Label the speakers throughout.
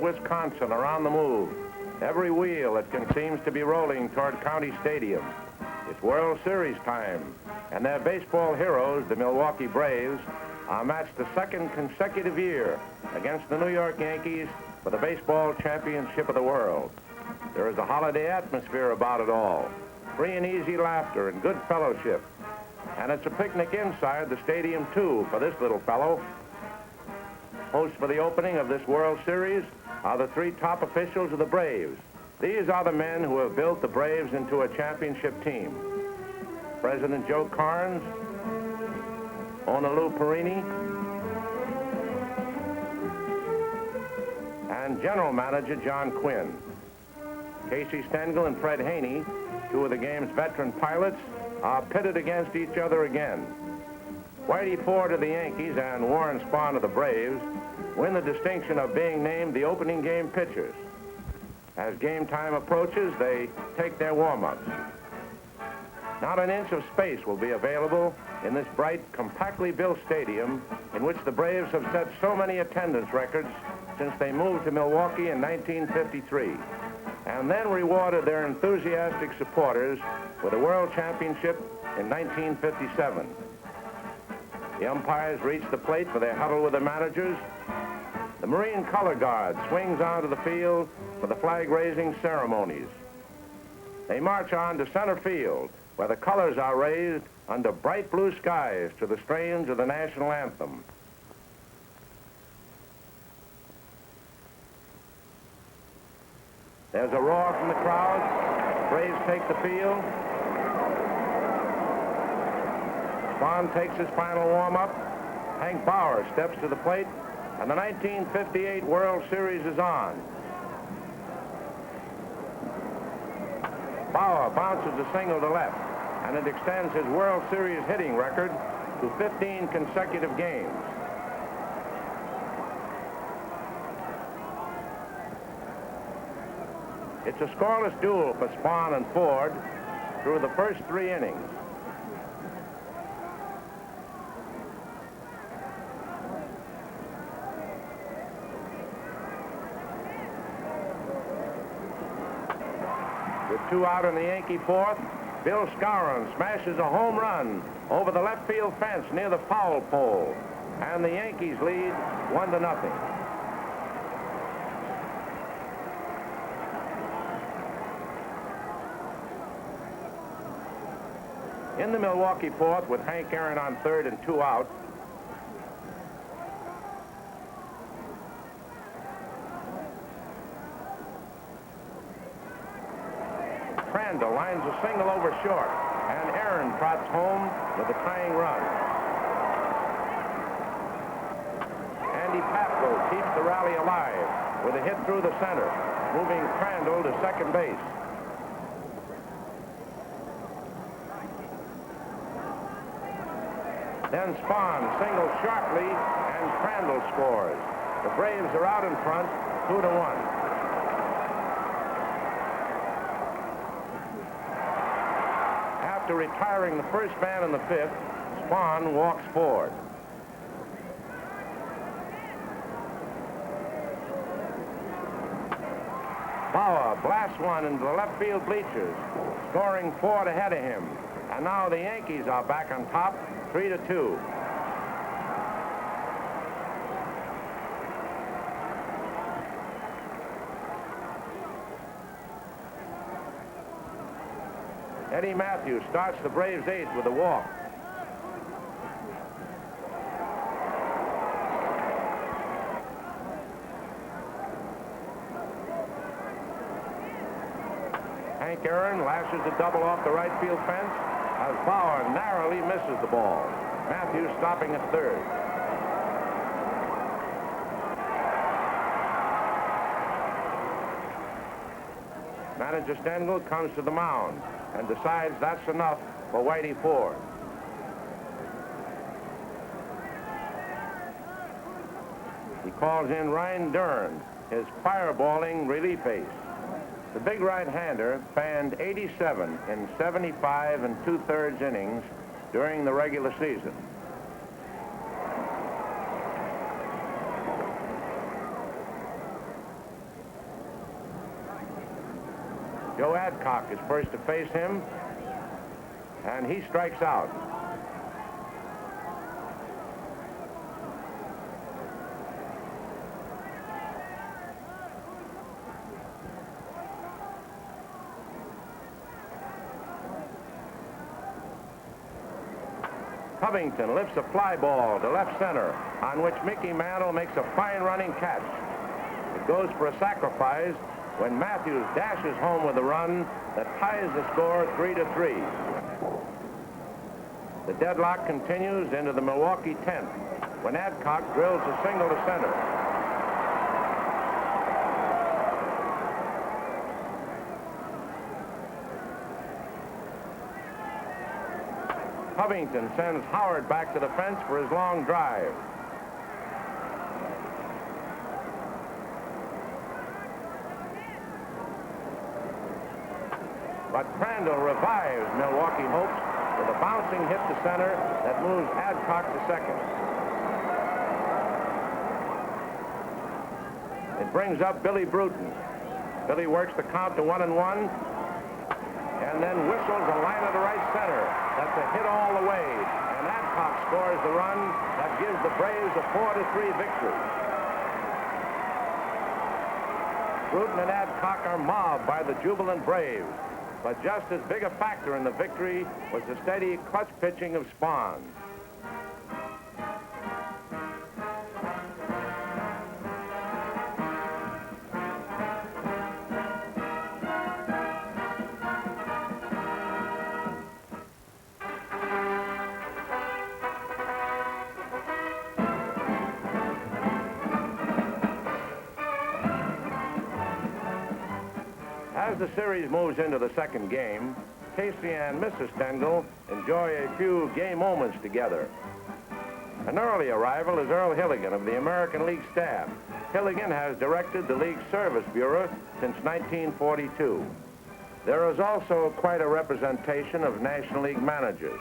Speaker 1: Wisconsin are on the move. Every wheel it seems to be rolling toward County Stadium. It's World Series time, and their baseball heroes, the Milwaukee Braves, are matched the second consecutive year against the New York Yankees for the baseball championship of the world. There is a holiday atmosphere about it all, free and easy laughter and good fellowship. And it's a picnic inside the stadium, too, for this little fellow. Hosts for the opening of this World Series are the three top officials of the Braves. These are the men who have built the Braves into a championship team. President Joe Carnes, owner Lou Perini, and General Manager John Quinn. Casey Stengel and Fred Haney, two of the game's veteran pilots, are pitted against each other again. Whitey Ford of the Yankees and Warren Spahn of the Braves win the distinction of being named the opening game pitchers. As game time approaches, they take their warm-ups. Not an inch of space will be available in this bright, compactly built stadium in which the Braves have set so many attendance records since they moved to Milwaukee in 1953, and then rewarded their enthusiastic supporters with a World Championship in 1957. The umpires reach the plate for their huddle with the managers. The Marine Color Guard swings onto the field for the flag-raising ceremonies. They march on to center field, where the colors are raised under bright blue skies to the strains of the national anthem. There's a roar from the crowd. The Braves take the field. Spahn takes his final warm-up. Hank Bauer steps to the plate, and the 1958 World Series is on. Bauer bounces a single to left, and it extends his World Series hitting record to 15 consecutive games. It's a scoreless duel for Spahn and Ford through the first three innings. With two out in the Yankee fourth, Bill Skowron smashes a home run over the left field fence near the foul pole, and the Yankees lead 1-0. In the Milwaukee fourth, with Hank Aaron on third and two out, Crandall lines a single over short, and Aaron trots home with a tying run. Andy Pafko keeps the rally alive with a hit through the center, moving Crandall to second base. Then Spahn singles sharply, and Crandall scores. The Braves are out in front, 2-1. After retiring the first man in the fifth, Spahn walks forward. Bauer blasts one into the left field bleachers, scoring Ford ahead of him. And now the Yankees are back on top, 3-2. Eddie Matthews starts the Braves' eighth with a walk. Hank Aaron lashes a double off the right field fence as Bauer narrowly misses the ball. Matthews stopping at third. Manager Stengel comes to the mound and decides that's enough for Whitey Ford. He calls in Ryan Dern, his fireballing relief ace. The big right-hander fanned 87 in 75 2/3 innings during the regular season. Joe Adcock is first to face him, and he strikes out. Covington lifts a fly ball to left center, on which Mickey Mantle makes a fine running catch. It goes for a sacrifice when Matthews dashes home with a run that ties the score 3-3. The deadlock continues into the Milwaukee 10th when Adcock drills a single to center. Covington sends Howard back to the fence for his long drive. But Crandall revives Milwaukee hopes with a bouncing hit to center that moves Adcock to second. It brings up Billy Bruton. Billy works the count to 1-1. And then whistles a line to right center. That's a hit all the way. And Adcock scores the run that gives the Braves a 4-3 victory. Bruton and Adcock are mobbed by the jubilant Braves. But just as big a factor in the victory was the steady clutch pitching of Spahn. As the series moves into the second game, Casey and Mrs. Stengel enjoy a few gay moments together. An early arrival is Earl Hilligan of the American League staff. Hilligan has directed the League Service Bureau since 1942. There is also quite a representation of National League managers.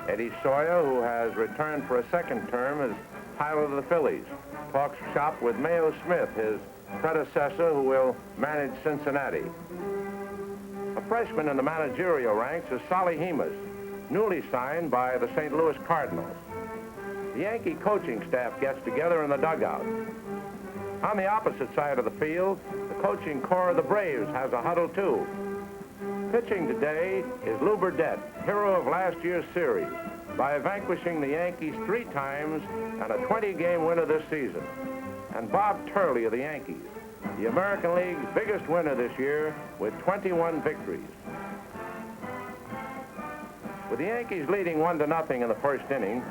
Speaker 1: Eddie Sawyer, who has returned for a second term as pilot of the Phillies, talks shop with Mayo Smith, his predecessor, who will manage Cincinnati. A freshman in the managerial ranks is Solly Hemus, newly signed by the St. Louis Cardinals. The Yankee coaching staff gets together in the dugout. On the opposite side of the field, the coaching corps of the Braves has a huddle too. Pitching today is Lew Burdette, hero of last year's series, by vanquishing the Yankees 3 times and a 20-game winner this season. And Bob Turley of the Yankees, the American League's biggest winner this year with 21 victories. With the Yankees leading 1-0 in the first inning,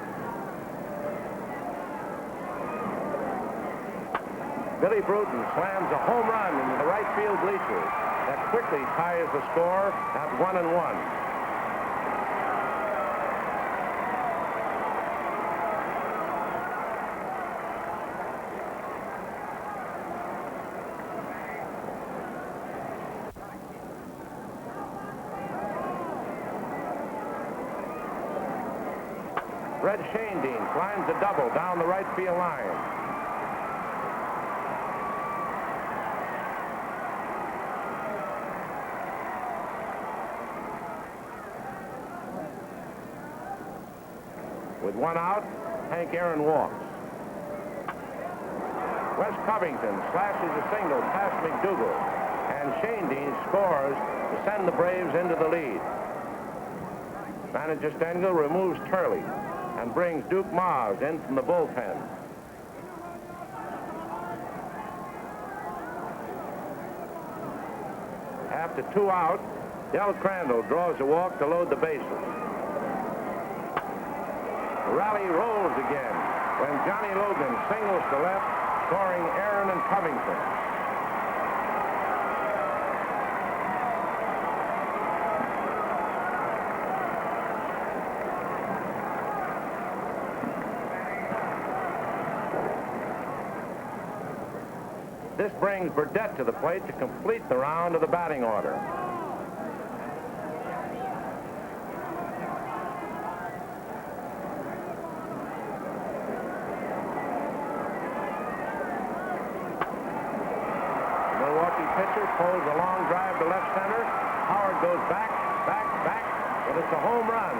Speaker 1: Billy Bruton slams a home run into the right field bleachers that quickly ties the score at 1-1. Red Shanedean climbs a double down the right field line. With 1 out, Hank Aaron walks. Wes Covington slashes a single past McDougal, and Shanedean scores to send the Braves into the lead. Manager Stengel removes Turley and brings Duke Mars in from the bullpen. After 2 out, Del Crandall draws a walk to load the bases. The rally rolls again when Johnny Logan singles to left, scoring Aaron and Covington. This brings Burdette to the plate to complete the round of the batting order. The Milwaukee pitcher pulls a long drive to left center, Burdette goes back, but it's a home run.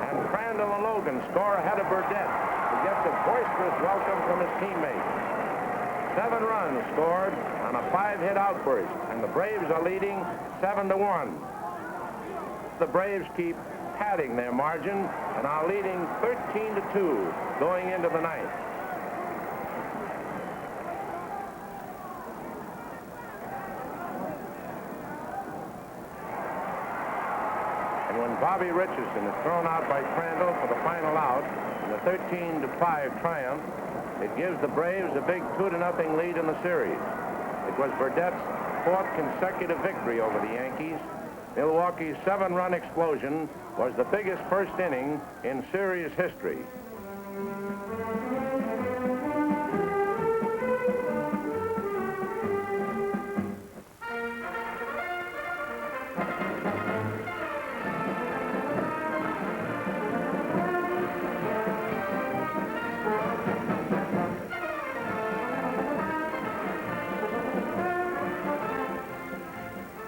Speaker 1: And Crandall and Logan score ahead of Burdette, who gets a boisterous welcome from his teammates. 7 runs scored on a 5-hit outburst, and the Braves are leading 7-1. The Braves keep padding their margin and are leading 13-2 going into the ninth. And when Bobby Richardson is thrown out by Crandall for the final out in the 13-5 triumph, it gives the Braves a big 2-0 lead in the series. It was Burdette's 4th consecutive victory over the Yankees. Milwaukee's 7-run explosion was the biggest first inning in series history.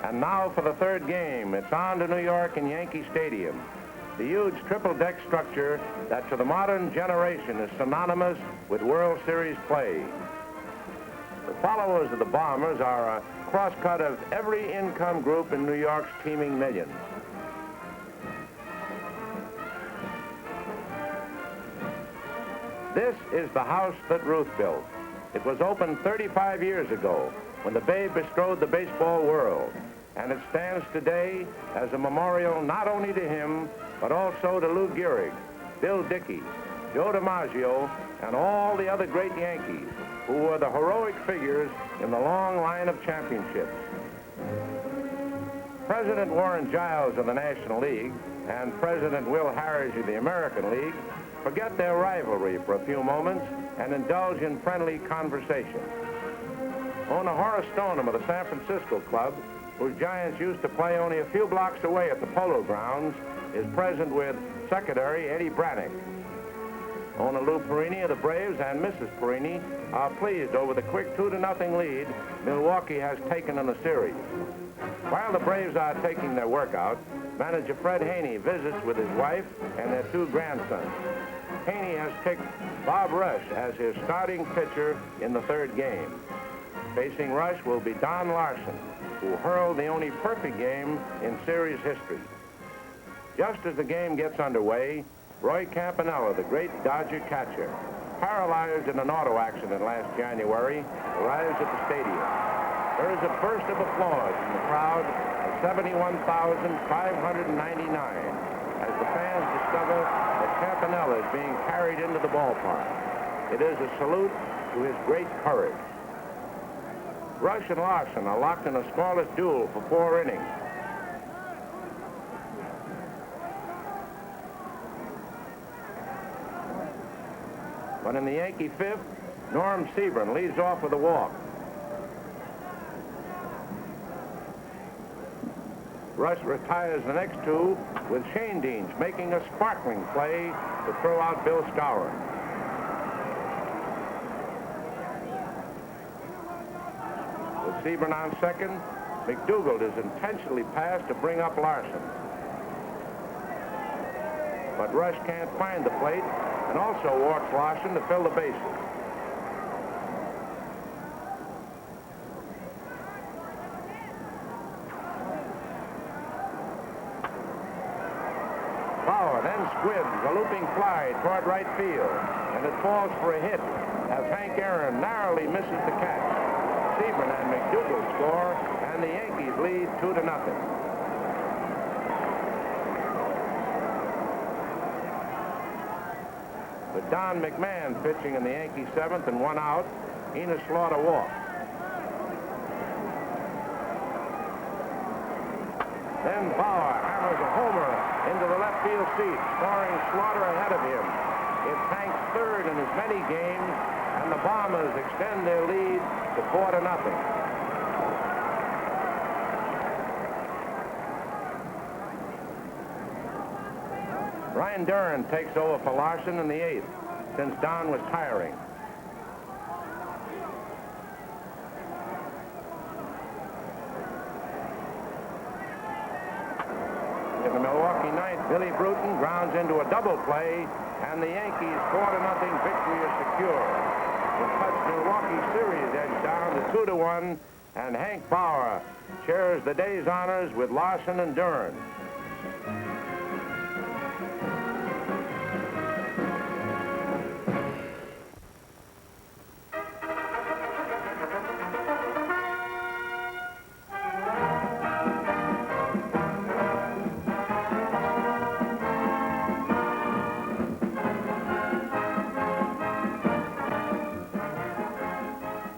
Speaker 1: And now for the third game. It's on to New York and Yankee Stadium. The huge triple-deck structure that to the modern generation is synonymous with World Series play. The followers of the Bombers are a cross-cut of every income group in New York's teeming millions. This is the house that Ruth built. It was opened 35 years ago when the Babe bestrode the baseball world. And it stands today as a memorial not only to him, but also to Lou Gehrig, Bill Dickey, Joe DiMaggio, and all the other great Yankees who were the heroic figures in the long line of championships. President Warren Giles of the National League and President Will Harris of the American League forget their rivalry for a few moments and indulge in friendly conversation. Owner Horace Stoneham of the San Francisco club, whose Giants used to play only a few blocks away at the Polo Grounds, is present with Secretary Eddie Braddock. Owner Lou Perini of the Braves and Mrs. Perini are pleased over the quick 2-0 lead Milwaukee has taken in the series. While the Braves are taking their workout, manager Fred Haney visits with his wife and their 2 grandsons. Haney has picked Bob Rush as his starting pitcher in the 3rd game. Facing Rush will be Don Larson, who hurled the only perfect game in series history. Just as the game gets underway, Roy Campanella, the great Dodger catcher, paralyzed in an auto accident last January, arrives at the stadium. There is a burst of applause from the crowd of 71,599 as the fans discover that Campanella is being carried into the ballpark. It is a salute to his great courage. Rush and Larson are locked in a scoreless duel for 4 innings. But in the Yankee 5th, Norm Sebring leads off with a walk. Rush retires the next 2 with Shane Deans making a sparkling play to throw out Bill Skowron. With Sebring on second, McDougald is intentionally passed to bring up Larson. But Rush can't find the plate and also walks Larson to fill the bases. Bauer then squibs a looping fly toward right field, and it falls for a hit as Hank Aaron narrowly misses the catch. Sebring and McDougald score, and the Yankees lead 2-0. With Don McMahon pitching in the Yankee 7th and 1 out, Enos Slaughter walks. Then Bauer hammers a homer into the left field seat, scoring Slaughter ahead of him. It's Hank's 3rd in as many games, and the Bombers extend their lead to 4-0. Ryan Duran takes over for Larson in the 8th, since Don was tiring. Billy Bruton grounds into a double play, and the Yankees' 4-0 victory is secure. The Cubs' Milwaukee series edged down to 2-1, and Hank Bauer shares the day's honors with Larson and Dern.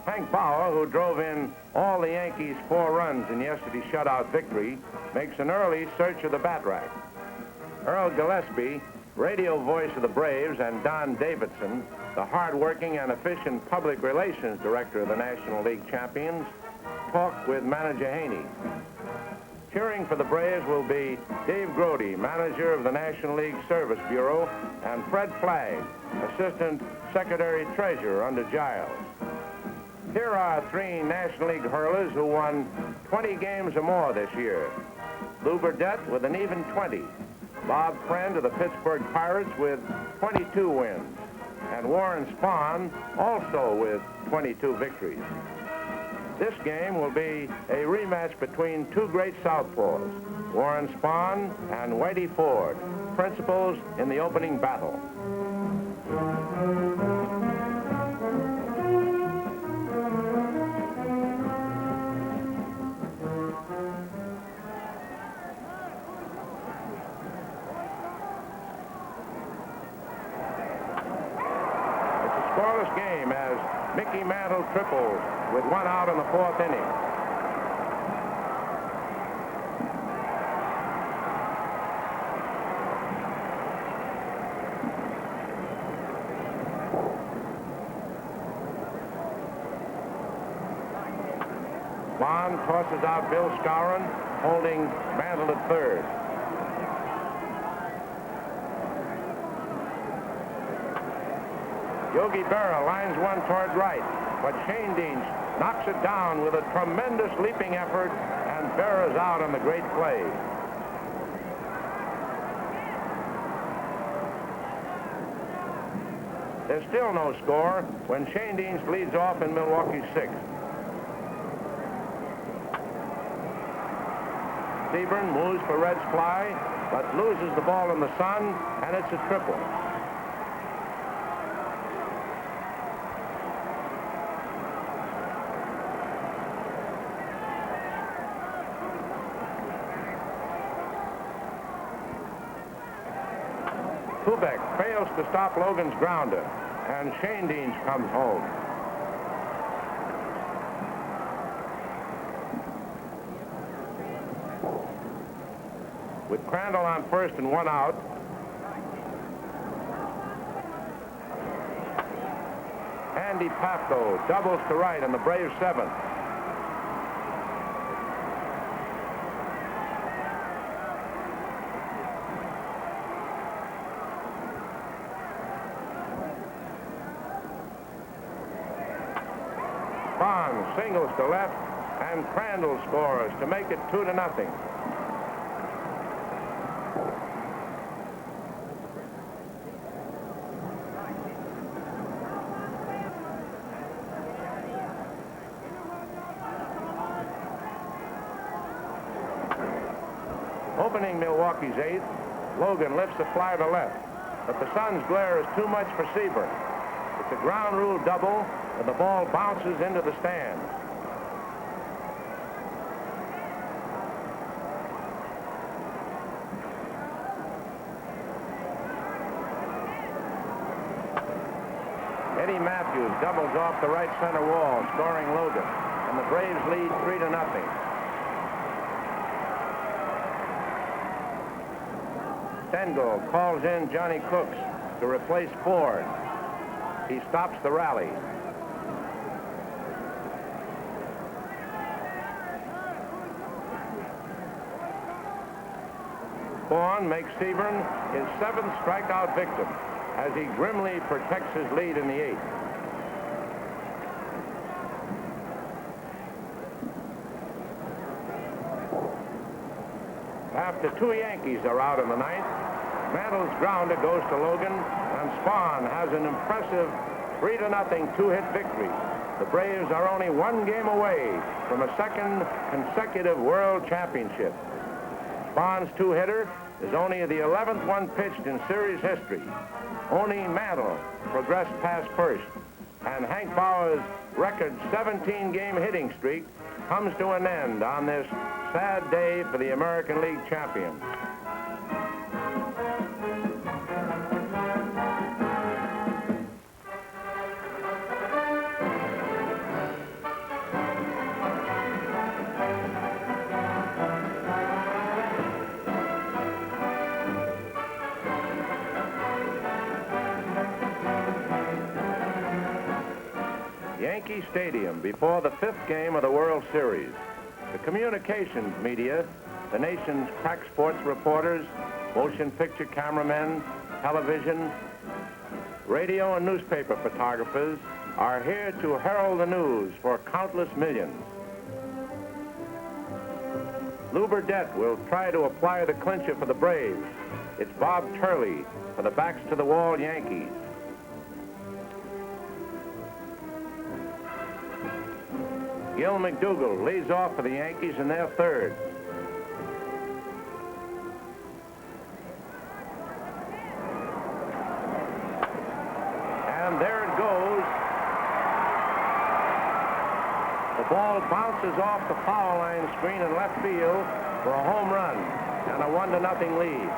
Speaker 1: Hank Bauer, who drove in all the Yankees' 4 runs in yesterday's shutout victory, makes an early search of the bat rack. Earl Gillespie, radio voice of the Braves, and Don Davidson, the hard-working and efficient public relations director of the National League champions, talk with manager Haney. Cheering for the Braves will be Dave Grody, manager of the National League Service Bureau, and Fred Flagg, assistant secretary-treasurer under Giles. Here are 3 National League hurlers who won 20 games or more this year. Lew Burdette with an even 20. Bob Friend of the Pittsburgh Pirates with 22 wins. And Warren Spahn also with 22 victories. This game will be a rematch between 2 great southpaws, Warren Spahn and Whitey Ford, principals in the opening battle. Scoreless game as Mickey Mantle triples with 1 out in the 4th inning. Bond tosses out Bill Skowron, holding Mantle at third. Yogi Berra lines one toward right, but Shane Dean knocks it down with a tremendous leaping effort, and Berra's out on the great play. There's still no score when Shane Dean leads off in Milwaukee's 6th. Seaburn moves for Red's fly, but loses the ball in the sun, and it's a triple. Kubek fails to stop Logan's grounder, and Shane Dean comes home. With Crandall on first and 1 out, Andy Pafko doubles to right in the Braves' 7th. Bond singles to left, and Crandall scores to make it 2-0. Opening Milwaukee's 8th, Logan lifts a fly to left, but the sun's glare is too much for Seaburn. It's a ground rule double, and the ball bounces into the stands. Eddie Matthews doubles off the right center wall, scoring Logan, and the Braves lead 3-0. Stengel calls in Johnny Cooks to replace Ford. He stops the rally. Vaughn makes Seaburn his 7th strikeout victim as he grimly protects his lead in the 8th. After 2 Yankees are out in the ninth, Mantle's grounder goes to Logan, and Spahn has an impressive 3-0 two-hit victory. The Braves are only 1 game away from a second consecutive World Championship. Spahn's two-hitter is only the 11th one pitched in series history. Only Mantle progressed past first, and Hank Bauer's record 17-game hitting streak comes to an end on this sad day for the American League champions. Yankee Stadium before the 5th game of the World Series. The communications media, the nation's crack sports reporters, motion picture cameramen, television, radio and newspaper photographers are here to herald the news for countless millions. Lew Burdette will try to apply the clincher for the Braves. It's Bob Turley for the backs-to-the-wall Yankees. Gil McDougall leads off for the Yankees in their third. And there it goes. The ball bounces off the foul line screen in left field for a home run and a 1-0 lead.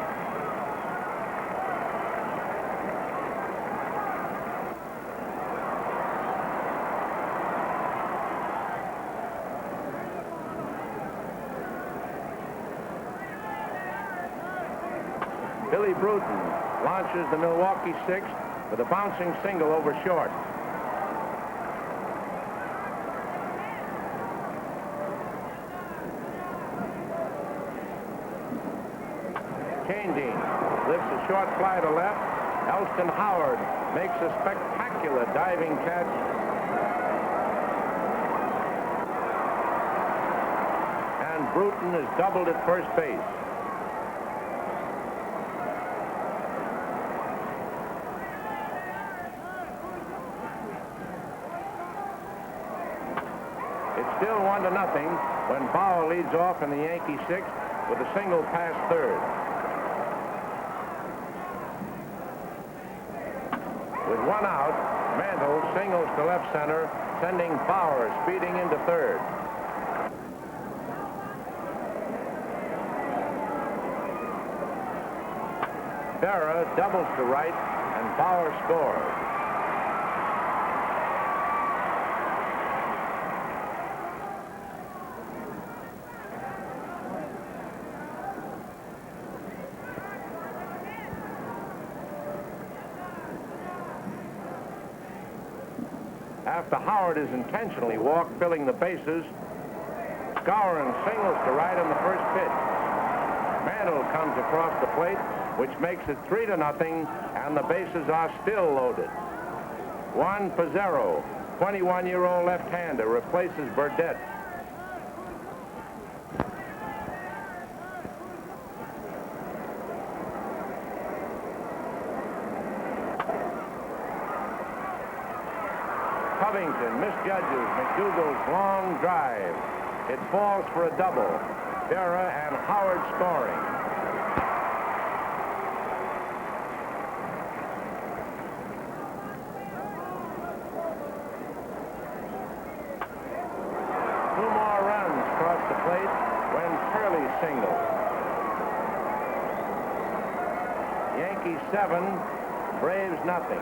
Speaker 1: Billy Bruton launches the Milwaukee sixth with a bouncing single over short. Changing, lifts a short fly to left. Elston Howard makes a spectacular diving catch. And Bruton is doubled at first base. Still 1-0 when Bauer leads off in the Yankee sixth with a single past third. With 1 out, Mantle singles to left center, sending Bauer speeding into third. Berra doubles to right, and Bauer scores. After Howard is intentionally walked, filling the bases, Skowron singles to right on the first pitch. Mantle comes across the plate, which makes it 3-0, and the bases are still loaded. Juan Pizarro, 21-year-old left-hander, replaces Burdette. Covington misjudges McDougall's long drive. It falls for a double. Berra and Howard scoring. Two more runs cross the plate when Turley singles. Yankees 7, Braves nothing.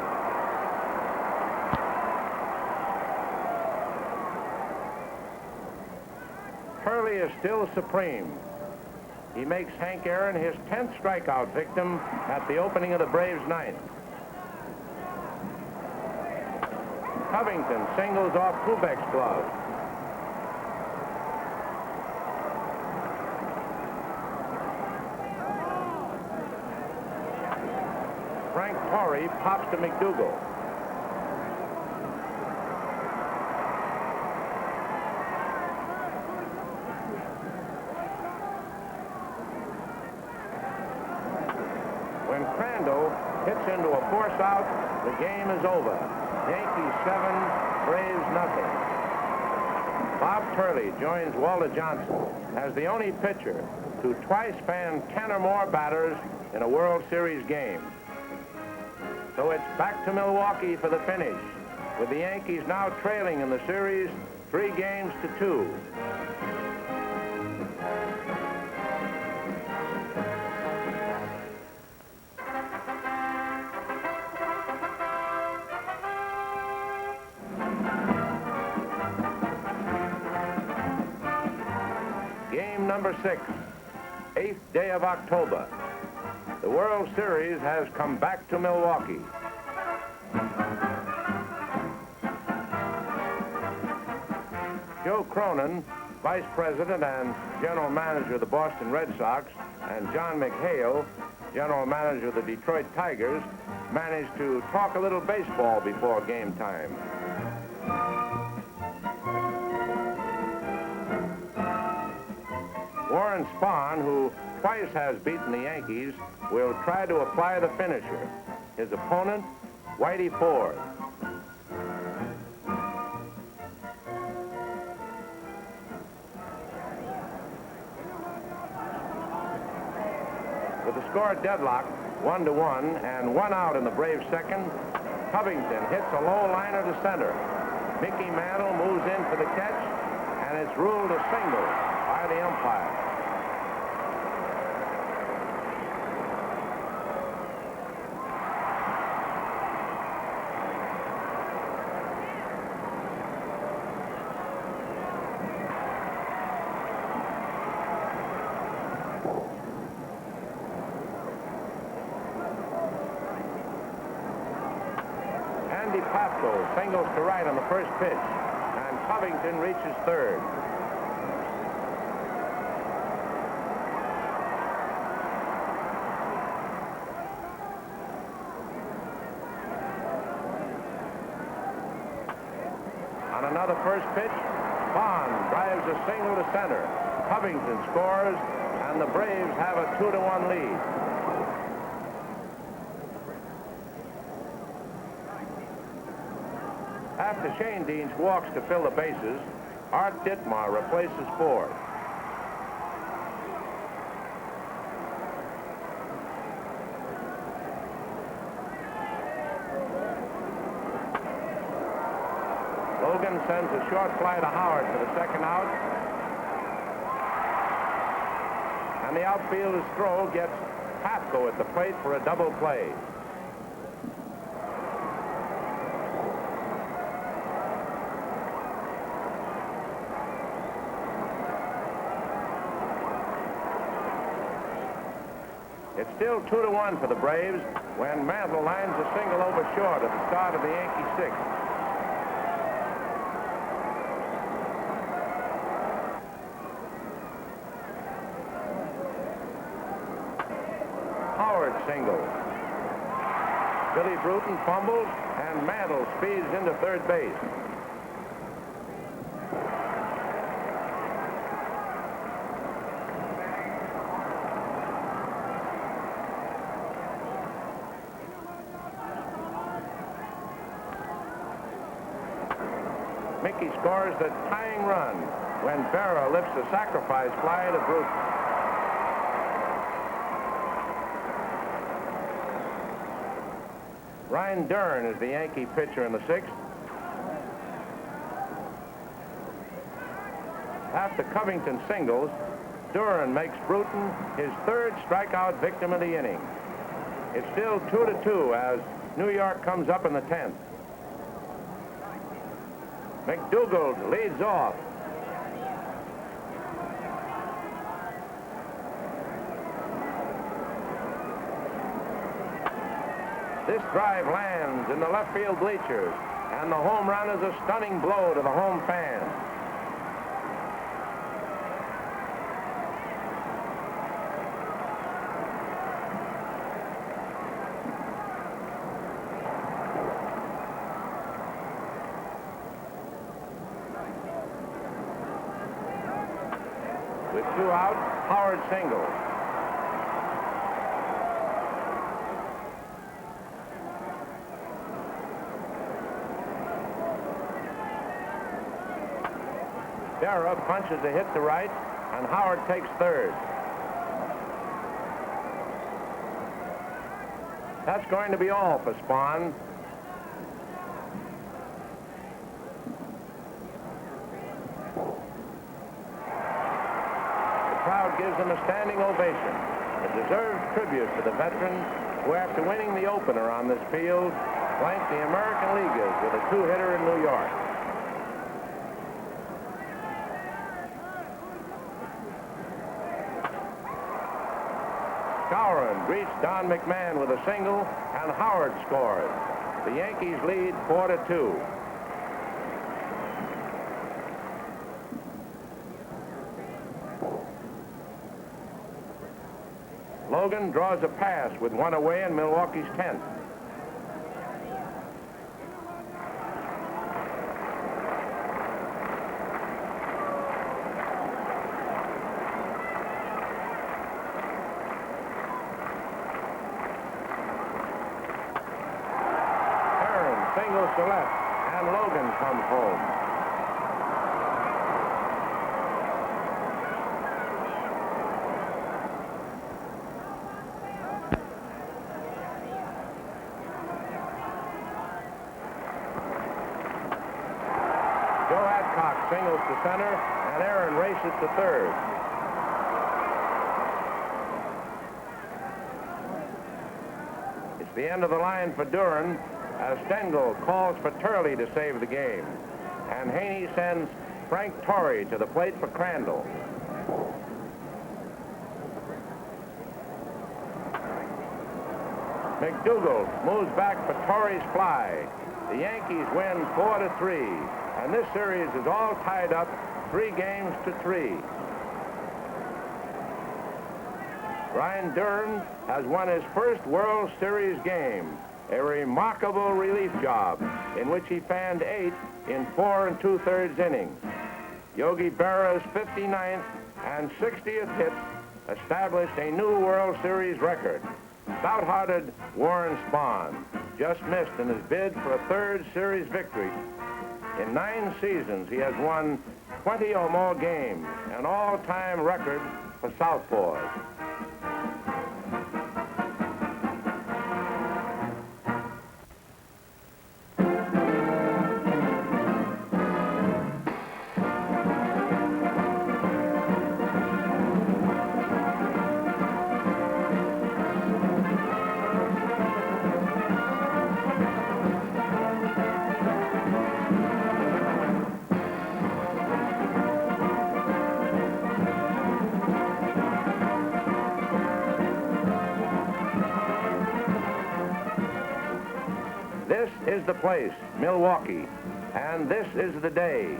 Speaker 1: Turley is still supreme. He makes Hank Aaron his 10th strikeout victim at the opening of the Braves' ninth. Covington singles off Kubek's glove. Frank Torrey pops to McDougall. Crandall hits into a force out. The game is over. Yankees 7, Braves nothing. Bob Turley joins Walter Johnson as the only pitcher to twice fan 10 or more batters in a World Series game. So it's back to Milwaukee for the finish, with the Yankees now trailing in the series 3-2. Game number 6, 8th day of October. The World Series has come back to Milwaukee. Joe Cronin, Vice President and General Manager of the Boston Red Sox, and John McHale, General Manager of the Detroit Tigers, managed to talk a little baseball before game time. Warren Spahn, who twice has beaten the Yankees, will try to apply the finisher. His opponent, Whitey Ford. With the score deadlocked, 1-1, and 1 out in the Braves' second, Covington hits a low liner to center. Mickey Mantle moves in for the catch, and it's ruled a single by the umpire. Singles to right on the first pitch, and Covington reaches third. On another first pitch, Bond drives a single to center. Covington scores, and the Braves have a 2-1 lead. After Shane Deans walks to fill the bases, Art Ditmar replaces Ford. Logan sends a short fly to Howard for the second out. And the outfielder's throw gets Hathco at the plate for a double play. It's still 2-1 for the Braves when Mantle lines a single over short at the start of the Yankee sixth. Howard singles. Billy Bruton fumbles, and Mantle speeds into third base. Mickey scores the tying run when Berra lifts a sacrifice fly to Bruton. Ryan Dern is the Yankee pitcher in the sixth. After Covington singles, Dern makes Bruton his third strikeout victim of the inning. It's still 2-2 as New York comes up in the 10th. McDougald leads off. This drive lands in the left field bleachers, and the home run is a stunning blow to the home fans. With 2 out, Howard singles. Dara punches a hit to right, and Howard takes third. That's going to be all for Spahn. The crowd gives him a standing ovation, a deserved tribute to the veteran who, after winning the opener on this field, flanked the American Leaguers with a two-hitter in New York. Skowron greets Don McMahon with a single, and Howard scores. The Yankees lead 4-2. Logan draws a pass with one away in Milwaukee's 10th. Singles to left, and Logan comes home. Joe Adcock singles to center, and Aaron races to third. It's the end of the line for Duran, as Stengel calls for Turley to save the game. And Haney sends Frank Torrey to the plate for Crandall. McDougall moves back for Torrey's fly. The Yankees win 4-3, and this series is all tied up 3-3. Brian Duran has won his first World Series game, a remarkable relief job in which he fanned 8 in 4 2/3 innings. Yogi Berra's 59th and 60th hits established a new World Series record. Stout-hearted Warren Spahn just missed in his bid for a third series victory. In 9 seasons, he has won 20 or more games, an all-time record for southpaws. This is the place, Milwaukee, and this is the day.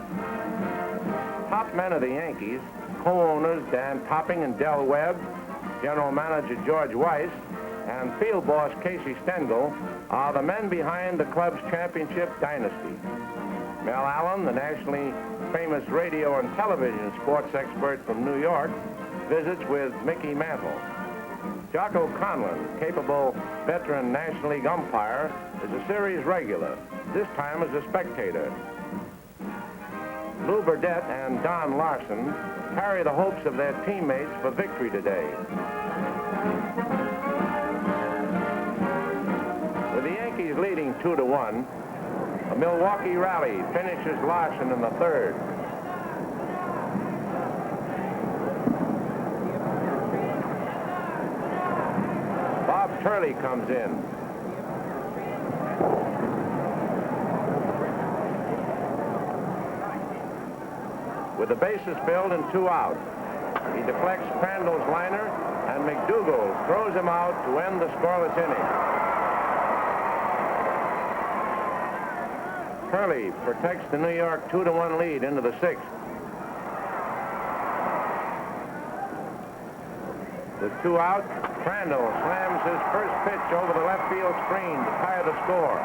Speaker 1: Top men of the Yankees, co-owners Dan Topping and Del Webb, general manager George Weiss, and field boss Casey Stengel are the men behind the club's championship dynasty. Mel Allen, the nationally famous radio and television sports expert from New York, visits with Mickey Mantle. Jocko Conlon, capable veteran National League umpire, is a series regular, this time as a spectator. Lew Burdette and Don Larson carry the hopes of their teammates for victory today. With the Yankees leading 2-1, a Milwaukee rally finishes Larson in the third. Bob Turley comes in. With the bases filled and 2 out, he deflects Crandall's liner, and McDougall throws him out to end the scoreless inning. Turley protects the New York 2-1 lead into the 6th. With 2 out, Crandall slams his first pitch over the left field screen to tie the score.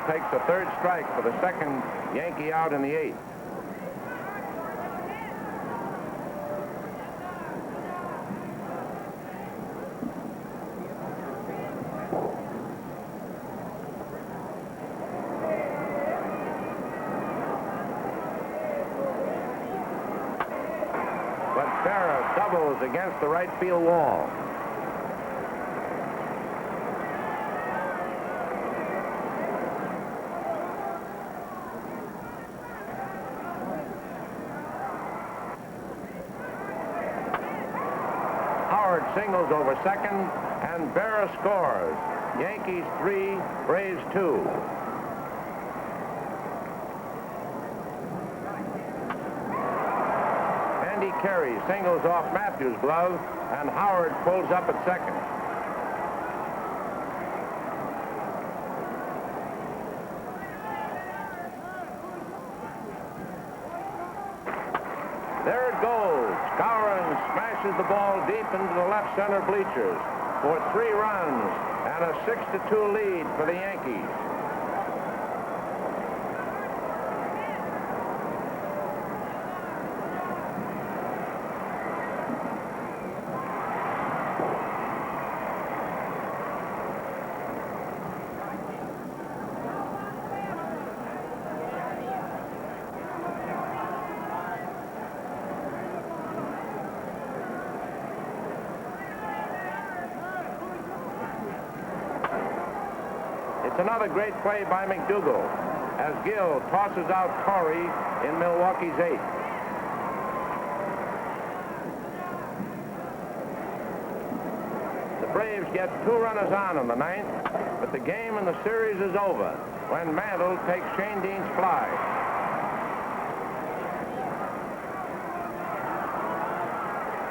Speaker 1: takes a third strike for the second Yankee out in the eighth. But Berra doubles against the right field wall. Singles over second, and Berra scores. Yankees 3, Braves 2. Andy Carey singles off Matthews' glove, and Howard pulls up at second. There it goes. Skowron smashes the ball deep into the left center bleachers for 3 runs and a 6-2 lead for the Yankees. Another great play by McDougall as Gill tosses out Torrey in Milwaukee's eighth. The Braves get 2 runners on in the ninth, but the game and the series is over when Mantle takes Shane Dean's fly.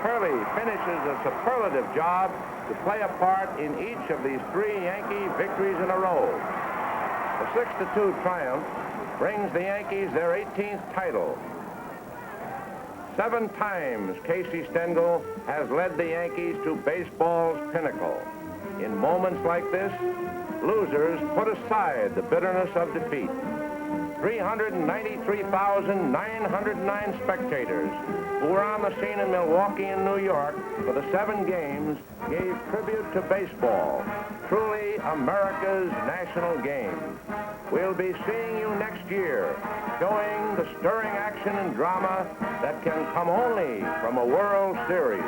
Speaker 1: Turley finishes a superlative job to play a part in each of these 3 Yankee victories in a row. The 6-2 triumph brings the Yankees their 18th title. 7 times Casey Stengel has led the Yankees to baseball's pinnacle. In moments like this, losers put aside the bitterness of defeat. 393,909 spectators who were on the scene in Milwaukee and New York for the 7 games gave tribute to baseball, truly America's national game. We'll be seeing you next year, showing the stirring action and drama that can come only from a World Series.